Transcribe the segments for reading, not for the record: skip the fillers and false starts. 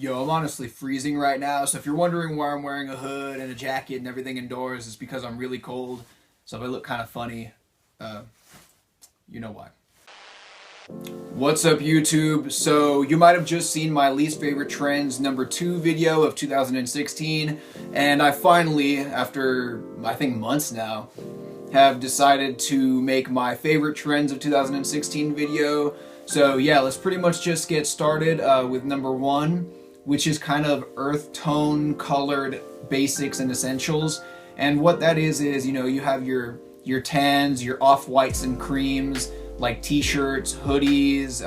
Yo, I'm honestly freezing right now, so if you're wondering why I'm wearing a hood and a jacket and everything indoors, it's because I'm really cold. So if I look kind of funny, uh, you know why. What's up, YouTube? So you might have just seen my least favorite trends #2 video of 2016, and I finally, after I think months now, have decided to make my favorite trends of 2016 video. So yeah, let's pretty much just get started with #1, which is kind of earth tone colored basics and essentials. And what that is, you know, you have your tans, your off-whites and creams, like t-shirts, hoodies,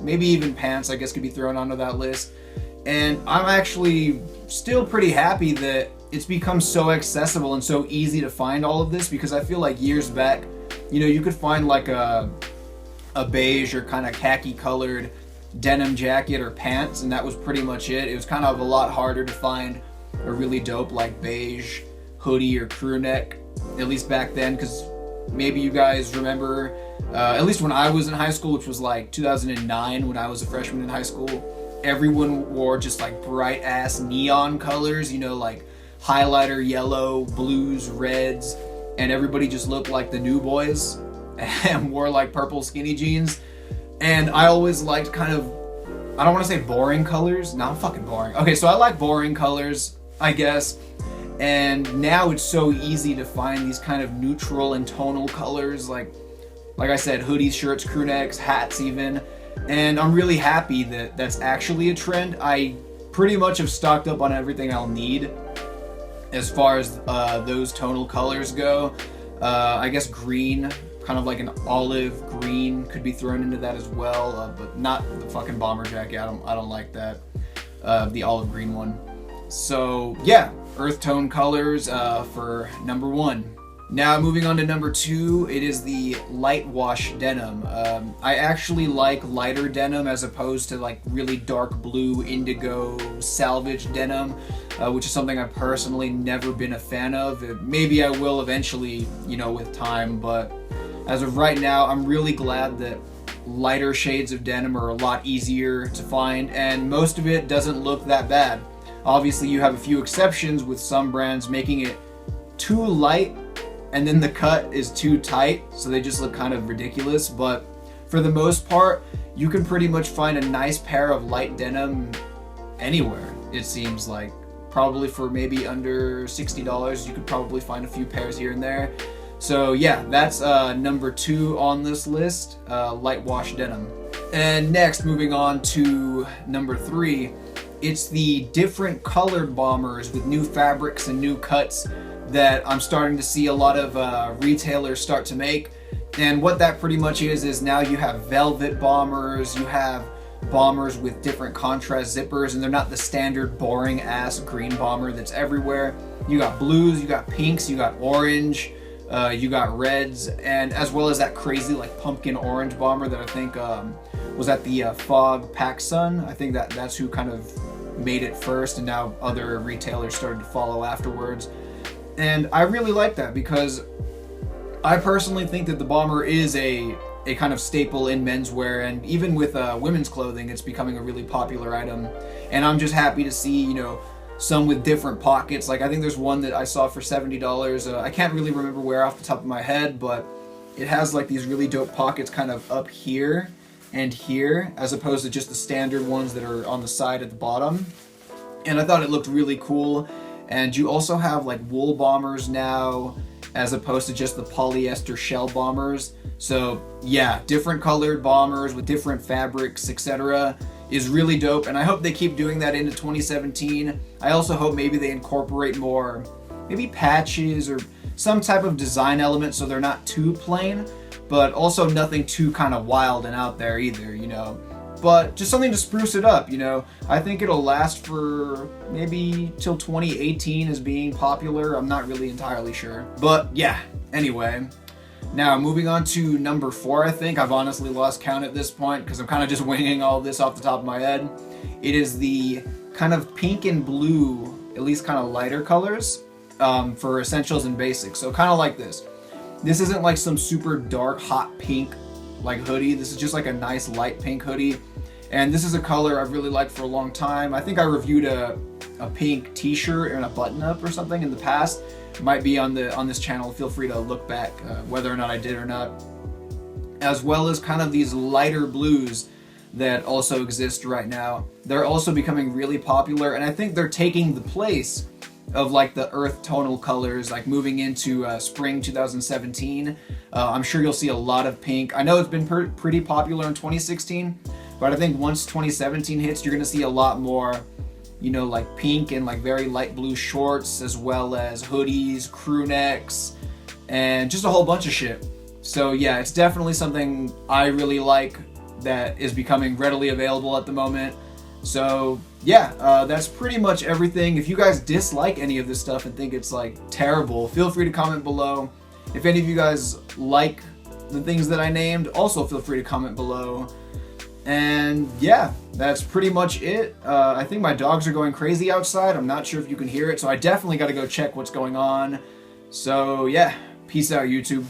maybe even pants, I guess, could be thrown onto that list. And I'm actually still pretty happy that it's become so accessible and so easy to find all of this, because I feel like years back, you know, you could find like a beige or kind of khaki colored denim jacket or pants, and that was pretty much it. It was kind of a lot harder to find a really dope like beige hoodie or crew neck, at least back then, because maybe you guys remember, at least when I was in high school, which was like 2009 when I was a freshman in high school, everyone wore just like bright ass neon colors, you know, like highlighter yellow, blues, reds, and everybody just looked like the new boys and wore like purple skinny jeans. And I always liked kind of, I don't want to say boring colors. No, I'm fucking boring. Okay, so I like boring colors, I guess. And now it's so easy to find these kind of neutral and tonal colors, like I said, hoodies, shirts, crew necks, hats even. And I'm really happy that that's actually a trend. I pretty much have stocked up on everything I'll need as far as those tonal colors go. I guess green, kind of like an olive green, could be thrown into that as well, but not the fucking bomber jacket. I don't like that, the olive green one. So yeah, earth tone colors for #1. Now moving on to #2, it is the light wash denim. I actually like lighter denim as opposed to like really dark blue indigo salvage denim, which is something I've personally never been a fan of. Maybe I will eventually, you know, with time, but as of right now, I'm really glad that lighter shades of denim are a lot easier to find, and most of it doesn't look that bad. Obviously, you have a few exceptions with some brands making it too light and then the cut is too tight, so they just look kind of ridiculous. But for the most part, you can pretty much find a nice pair of light denim anywhere, it seems like. Probably for maybe under $60, you could probably find a few pairs here and there. So yeah, that's #2 on this list, light wash denim. And next, moving on to #3, it's the different colored bombers with new fabrics and new cuts that I'm starting to see a lot of retailers start to make. And what that pretty much is now you have velvet bombers, you have bombers with different contrast zippers, and they're not the standard boring ass green bomber that's everywhere. You got blues, you got pinks, you got orange, you got reds, and as well as that crazy like pumpkin orange bomber that I think was at the Fog Pack Sun. I think that's who kind of made it first, and now other retailers started to follow afterwards. And I really like that, because I personally think that the bomber is a kind of staple in menswear, and even with women's clothing, it's becoming a really popular item. And I'm just happy to see, you know, some with different pockets. Like I think there's one that I saw for $70. I can't really remember where off the top of my head, but it has like these really dope pockets kind of up here and here, as opposed to just the standard ones that are on the side at the bottom. And I thought it looked really cool. And you also have like wool bombers now, as opposed to just the polyester shell bombers. So yeah, different colored bombers with different fabrics, etc. is really dope, and I hope they keep doing that into 2017. I also hope maybe they incorporate more, maybe patches or some type of design element, so they're not too plain, but also nothing too kind of wild and out there either, you know. But just something to spruce it up, you know. I think it'll last for maybe till 2018 as being popular. I'm not really entirely sure. But yeah, anyway. Now, moving on to #4, I think. I've honestly lost count at this point because I'm kind of just winging all this off the top of my head. It is the kind of pink and blue, at least kind of lighter colors, for essentials and basics. So kind of like this. This isn't like some super dark, hot pink like hoodie. This is just like a nice light pink hoodie. And this is a color I've really liked for a long time. I think I reviewed a pink t-shirt and a button-up or something in the past. It might be on this channel. Feel free to look back whether or not I did or not. As well as kind of these lighter blues that also exist right now. They're also becoming really popular, and I think they're taking the place of like the earth tonal colors, like moving into spring 2017. I'm sure you'll see a lot of pink. I know it's been pretty popular in 2016, but I think once 2017 hits, you're gonna see a lot more, you know, like pink and like very light blue shorts, as well as hoodies, crew necks, and just a whole bunch of shit. So yeah, it's definitely something I really like that is becoming readily available at the moment. So yeah, that's pretty much everything. If you guys dislike any of this stuff and think it's like terrible, feel free to comment below. If any of you guys like the things that I named, also feel free to comment below. And yeah, that's pretty much it. I think my dogs are going crazy outside. I'm not sure if you can hear it, so I definitely got to go check what's going on. So yeah, peace out, YouTube.